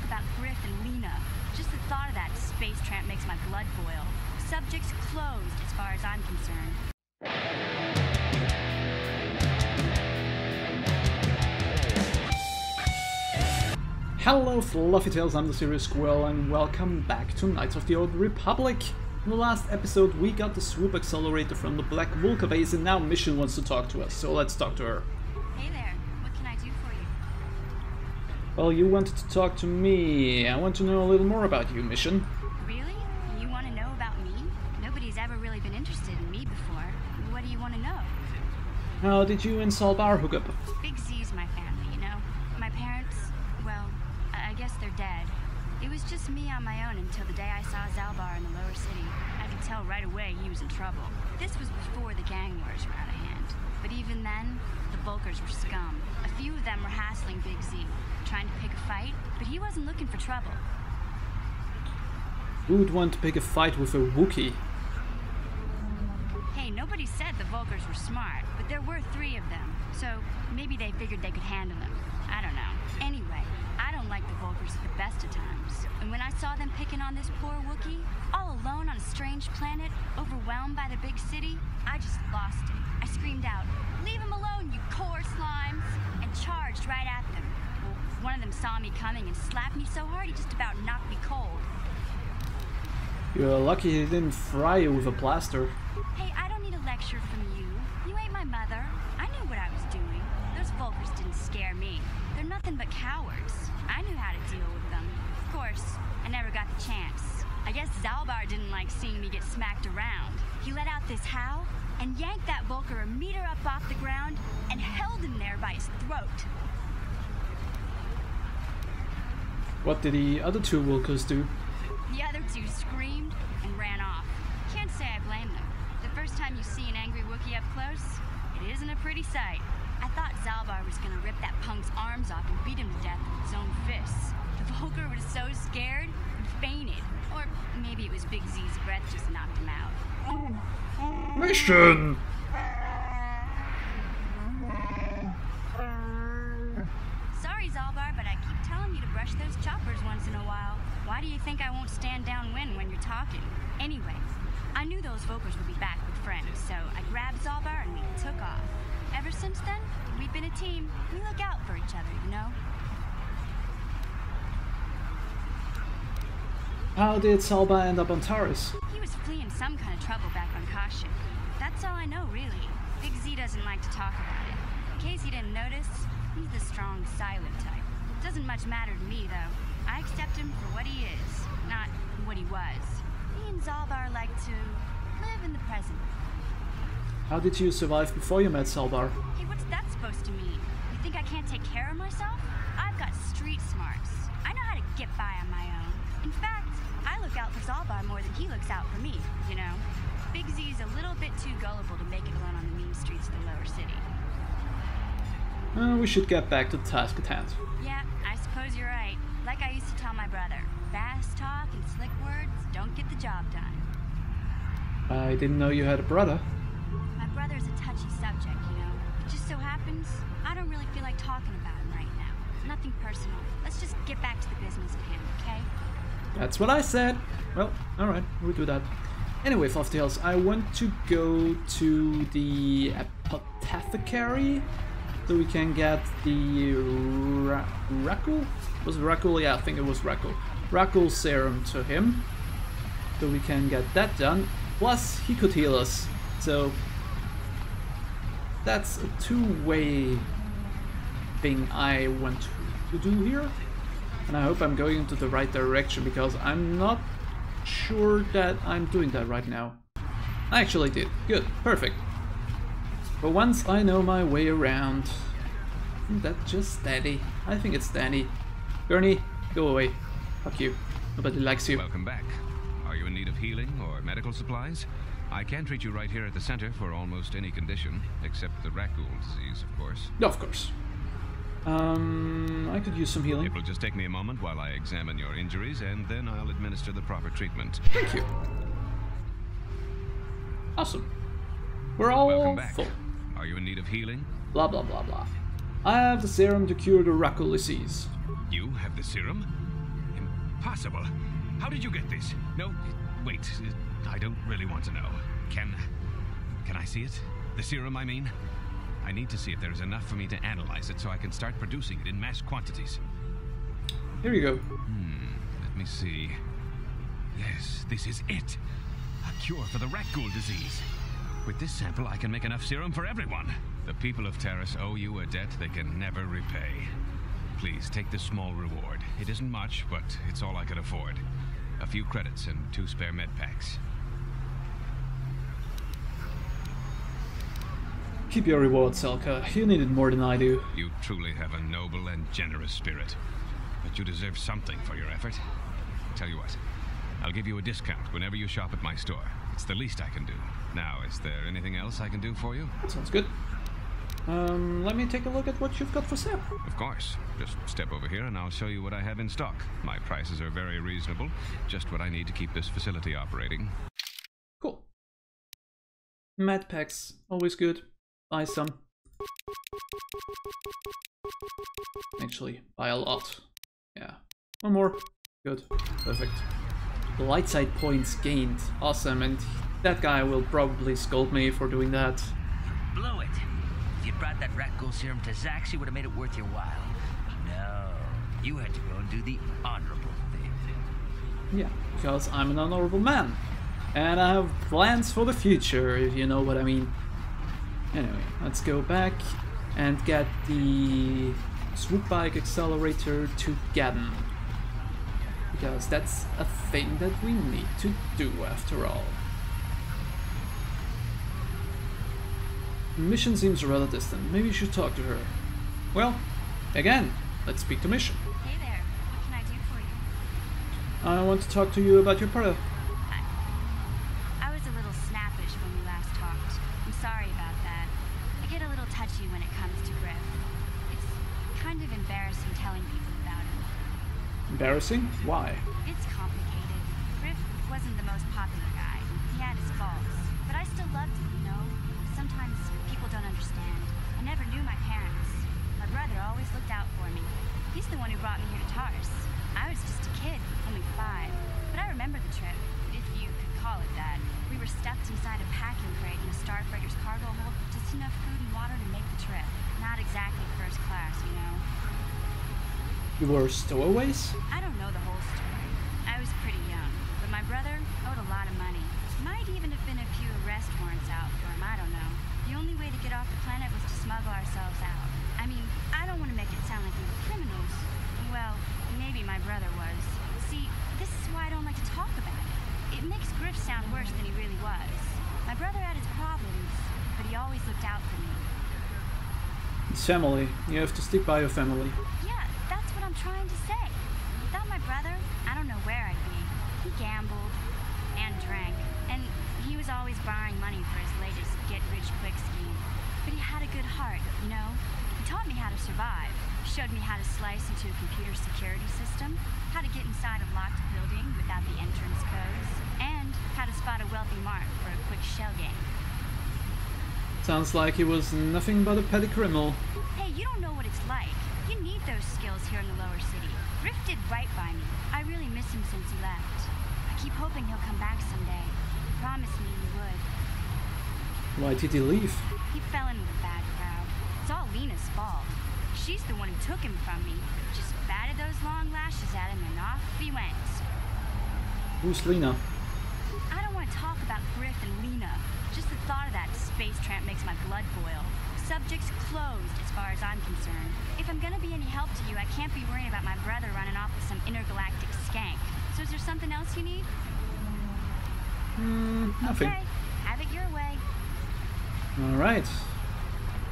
about Griff and Lena. Just the thought of that space tramp makes my blood boil. Subject's closed as far as I'm concerned. Hello Fluffy Tails, I'm the serious Squirrel and welcome back to Knights of the Old Republic. In the last episode we got the swoop accelerator from the Black Vulca base and now Mission wants to talk to us, so let's talk to her. Hey there, what can I do for you? Well, you wanted to talk to me. I want to know a little more about you, Mission. Really? You want to know about me? Nobody's ever really been interested in me before. What do you want to know? How did you and Salbar hook up? Big Z's my family, you know? My parents, well, I guess they're dead. It was just me on my own until the day I saw Zalbar in the lower city. I could tell right away he was in trouble. This was before the gang wars were out of hand. But even then, the Vulkars were scum. A few of them were hassling Big Z, trying to pick a fight, but he wasn't looking for trouble. Who would want to pick a fight with a Wookiee? Hey, nobody said the Vulkars were smart, but there were 3 of them, so maybe they figured they could handle him. I don't know. Anyway, I don't like the Vulkars at the best of times. And when I saw them picking on this poor Wookiee, all alone on a strange planet, overwhelmed by the big city, I just lost it. I screamed out, "Leave him alone, you core slimes!" and charged right at them. Well, one of them saw me coming and slapped me so hard he just about knocked me cold. You're lucky he didn't fry you with a blaster. Hey, I don't need a lecture from you. You ain't my mother. I knew what I was doing. Those Vulkars didn't scare me. They're nothing but cowards. I knew how to deal with them. Of course, I never got the chance. I guess Zalbar didn't like seeing me get smacked around. He let out this howl and yanked that Vulkar a meter up off the ground and held him there by his throat. What did the other 2 Vulcars do? The other 2 screamed and ran off. Can't say I blame them. The first time you see an angry Wookiee up close, it isn't a pretty sight. I thought Zalbar was gonna rip that punk's arms off and beat him to death with his own fists. The Vulkar was so scared, he fainted. Or maybe it was Big Z's breath just knocked him out. Mission! Sorry, Zalbar, but I keep telling you to brush those choppers once in a while. Why do you think I won't stand downwind when you're talking? Anyway, I knew those Vulkars would be back with friends, so I grabbed Zalbar and we took off. Ever since then, we've been a team. We look out for each other, you know? How did Salba end up on Taris? He was fleeing some kind of trouble back on Kashyyyk. That's all I know, really. Big Z doesn't like to talk about it. In case you didn't notice, he's the strong, silent type. Doesn't much matter to me, though. I accept him for what he is, not what he was. Me and Zalbar like to live in the present. How did you survive before you met Salbar? Hey, what's that supposed to mean? You think I can't take care of myself? I've got street smarts. I know how to get by on my own. In fact, I look out for Zalbar more than he looks out for me, you know? Big Z's a little bit too gullible to make it alone on the mean streets of the lower city. We should get back to the task at hand. Yeah, I suppose you're right. Like I used to tell my brother, fast talk and slick words don't get the job done. I didn't know you had a brother. My brother's a touchy subject, you know. It just so happens, I don't really feel like talking about him right now. Nothing personal. Let's just get back to the business at hand, okay? That's what I said. Well, alright, we'll do that. Anyway, Fluffy Tails, I want to go to the apothecary so we can get the Rakul? Was it Rakul? Yeah, I think it was Rakul. Rakul serum to him. So we can get that done. Plus, he could heal us. So that's a 2-way thing I want to do here. And I hope I'm going into the right direction because I'm not sure that I'm doing that right now. I actually did. Good. Perfect. For once I know my way around. Isn't that just Danny? I think it's Danny. Gurney, go away. Fuck you. Nobody likes you. Welcome back. Are you in need of healing or medical supplies? I can treat you right here at the center for almost any condition, except the Rakul disease, of course. No, of course. I could use some healing. It will just take me a moment while I examine your injuries, and then I'll administer the proper treatment. Thank you. Awesome. We're all Welcome back. full. Are you in need of healing? Blah blah blah blah. I have the serum to cure the Rakul disease. You have the serum? possible? How did you get this? No, wait. I don't really want to know. Can I see it? The serum, I mean? I need to see if there's enough for me to analyze it so I can start producing it in mass quantities. Here you go. Let me see. Yes, this is it. A cure for the rat ghoul disease. With this sample, I can make enough serum for everyone. The people of Terrace owe you a debt they can never repay. Please, take this small reward. It isn't much, but it's all I could afford. A few credits and 2 spare med packs. Keep your reward, Selka. You need it more than I do. You truly have a noble and generous spirit. But you deserve something for your effort. Tell you what, I'll give you a discount whenever you shop at my store. It's the least I can do. Now, is there anything else I can do for you? Sounds good. Let me take a look at what you've got for sale. Of course. Just step over here and I'll show you what I have in stock. My prices are very reasonable. Just what I need to keep this facility operating. Cool. Med packs, always good. Buy some. Actually, buy a lot. Yeah. One more. Good. Perfect. Light side points gained. Awesome, and that guy will probably scold me for doing that. Blew it. If you'd brought that rat ghoul serum to Zax, it would have made it worth your while. No. You had to go and do the honorable thing. Yeah, because I'm an honorable man. And I have plans for the future, if you know what I mean. Anyway, let's go back and get the swoop bike accelerator to Gaddon. Because that's a thing that we need to do after all. Mission seems rather distant. Maybe you should talk to her. Well, again, let's speak to Mission. Hey there, what can I do for you? I want to talk to you about your product. I was a little snappish when we last talked. I'm sorry about that. I get a little touchy when it comes to Griff. It's kind of embarrassing telling people about him. Embarrassing? Why? It's complicated. Griff wasn't the most popular guy. He had his faults. But I still loved him, you know? Sometimes people don't understand. I never knew my parents. My brother always looked out for me. He's the one who brought me here to Tars. I was just a kid, only 5. But I remember the trip, if you could call it that. We were stuffed inside a packing crate in a starfreighter's cargo hold, just enough food and water to make the trip. Not exactly first class, you know? You were stowaways? I don't know the whole story. I was pretty young, but my brother owed a lot of money. Might even have been a few arrest warrants out for him, I don't know. The only way to get off the planet was to smuggle ourselves out. I mean, I don't want to make it sound like we were criminals. Well, maybe my brother was. See, this is why I don't like to talk about it. It makes Griff sound worse than he really was. My brother had his problems, but he always looked out for me. It's family. You have to stick by your family. Yeah, that's what I'm trying to say. Without my brother, I don't know where I'd be. He gambled and drank, and he was always borrowing money for his latest get-rich-quick scheme. But he had a good heart, you know? He taught me how to survive, showed me how to slice into a computer security system, how to get inside a locked building without the entrance codes, and how to spot a wealthy mark for a quick shell game. Sounds like he was nothing but a petty criminal. Hey, you don't know what it's like. You need those skills here in the lower city. Griff did right by me. I really miss him since he left. I keep hoping he'll come back someday. He promised me he would. Why did he leave? He fell in with a bad crowd. It's all Lena's fault. She's the one who took him from me. Just batted those long lashes at him and off he went. Who's Lena? I don't want to talk about Griff and Lena. Just the thought of that space tramp makes my blood boil. Subject's closed as far as I'm concerned. If I'm gonna be any help to you, I can't be worrying about my brother running off with some intergalactic skank. So is there something else you need? Nothing. Okay, have it your way. Alright.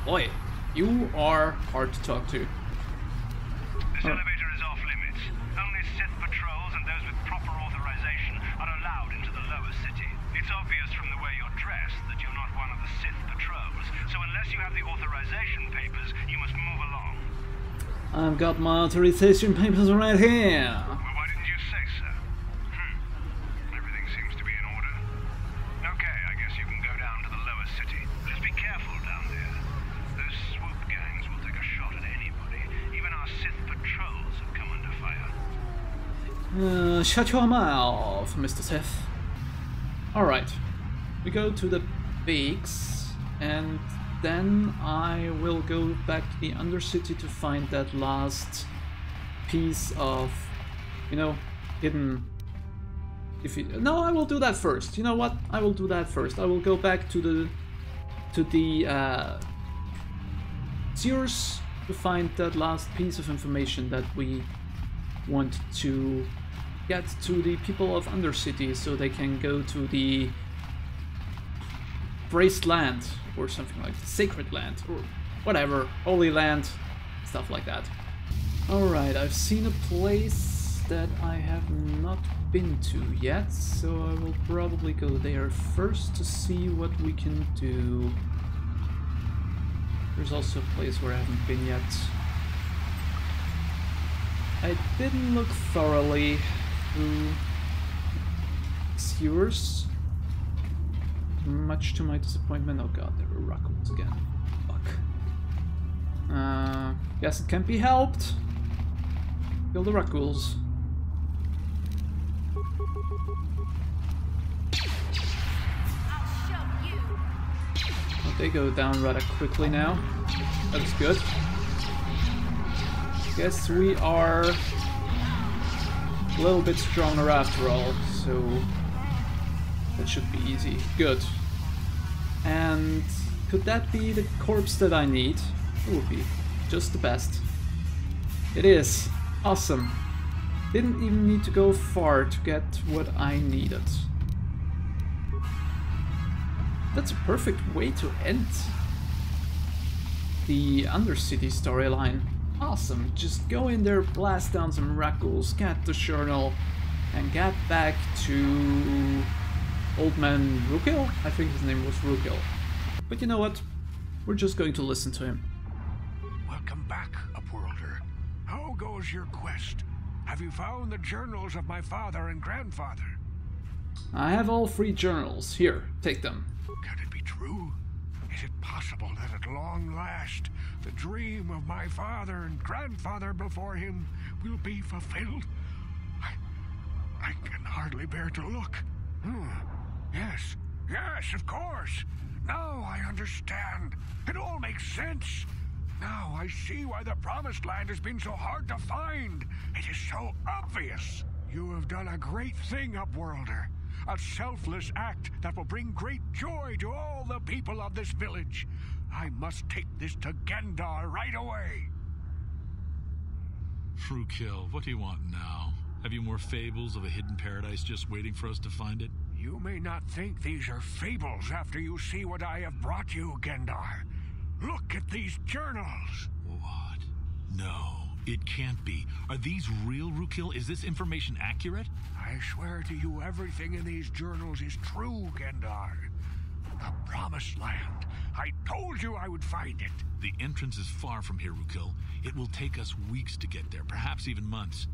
Boy, you are hard to talk to. This elevator is off limits. Only Sith patrols and those with proper authorization are allowed into the lower city. It's obvious from the way you're dressed that you're not one of the Sith patrols, so unless you have the authorization papers, you must move along. I've got my authorization papers right here. Well, why didn't you say so? Everything seems to be in order. Okay, I guess you can go down to the lower city. Just be careful down there. Those swoop gangs will take a shot at anybody. Even our Sith patrols have come under fire. Shut your mouth, Mr. Sith. Alright, we go to the peaks, and then I will go back to the Undercity to find that last piece of, you know, hidden... No, I will do that first. You know what? I will do that first. I will go back to the sewers to find that last piece of information that we want to get to the people of Undercity so they can go to the Braced Land or something like the Sacred Land or whatever, Holy Land, stuff like that. Alright, I've seen a place that I have not been to yet, so I will probably go there first to see what we can do. There's also a place where I haven't been yet. I didn't look thoroughly through sewers, much to my disappointment. Oh god, there were raccoons again. Fuck. Guess it can't be helped. Kill the raccoons. Well, they go down rather quickly now. That's good. Guess we are a little bit stronger after all, so that should be easy. Good. And could that be the corpse that I need? It would be just the best. It is. Awesome. Didn't even need to go far to get what I needed. That's a perfect way to end the Undercity storyline. Awesome, just go in there, blast down some raccoons, get the journal, and get back to Old Man Rukil? I think his name was Rukil. But you know what? We're just going to listen to him. Welcome back, Upworlder. How goes your quest? Have you found the journals of my father and grandfather? I have all 3 journals. Here, take them. Can it be true? Is it possible that at long last, the dream of my father and grandfather before him will be fulfilled? I can hardly bear to look. Yes, of course. Now I understand. It all makes sense. Now I see why the Promised Land has been so hard to find. It is so obvious. You have done a great thing, Upworlder. A selfless act that will bring great joy to all the people of this village. I must take this to Gendar right away. Rukil, what do you want now? Have you more fables of a hidden paradise just waiting for us to find it? You may not think these are fables after you see what I have brought you, Gendar. Look at these journals. What? No, it can't be. Are these real, Rukil? Is this information accurate? I swear to you everything in these journals is true, Gendar. The Promised Land. I told you I would find it. The entrance is far from here, Rukil. It will take us weeks to get there, perhaps even months.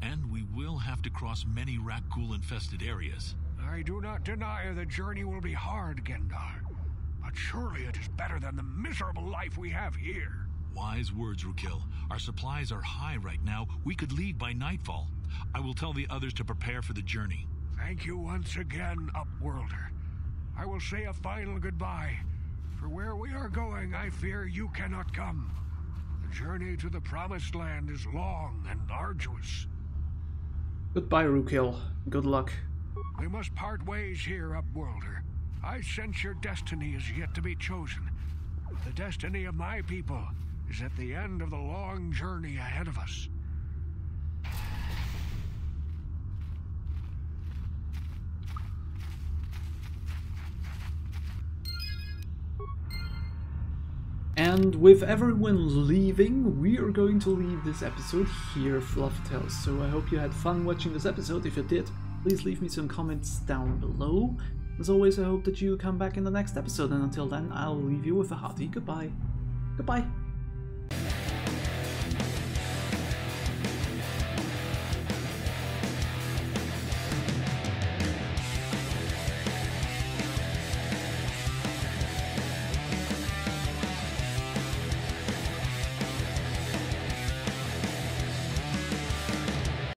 And we will have to cross many Rakghoul-infested areas. I do not deny the journey will be hard, Gendar. But surely it is better than the miserable life we have here. Wise words, Rukil. Our supplies are high right now. We could leave by nightfall. I will tell the others to prepare for the journey. Thank you once again, Upworlder. I will say a final goodbye. For where we are going, I fear you cannot come. The journey to the Promised Land is long and arduous. Goodbye, Rukil. Good luck. We must part ways here, Upworlder. I sense your destiny is yet to be chosen. The destiny of my people is at the end of the long journey ahead of us. And with everyone leaving, we are going to leave this episode here, Fluffy Tales. So I hope you had fun watching this episode. If you did, please leave me some comments down below. As always, I hope that you come back in the next episode, and until then, I'll leave you with a hearty goodbye. Goodbye.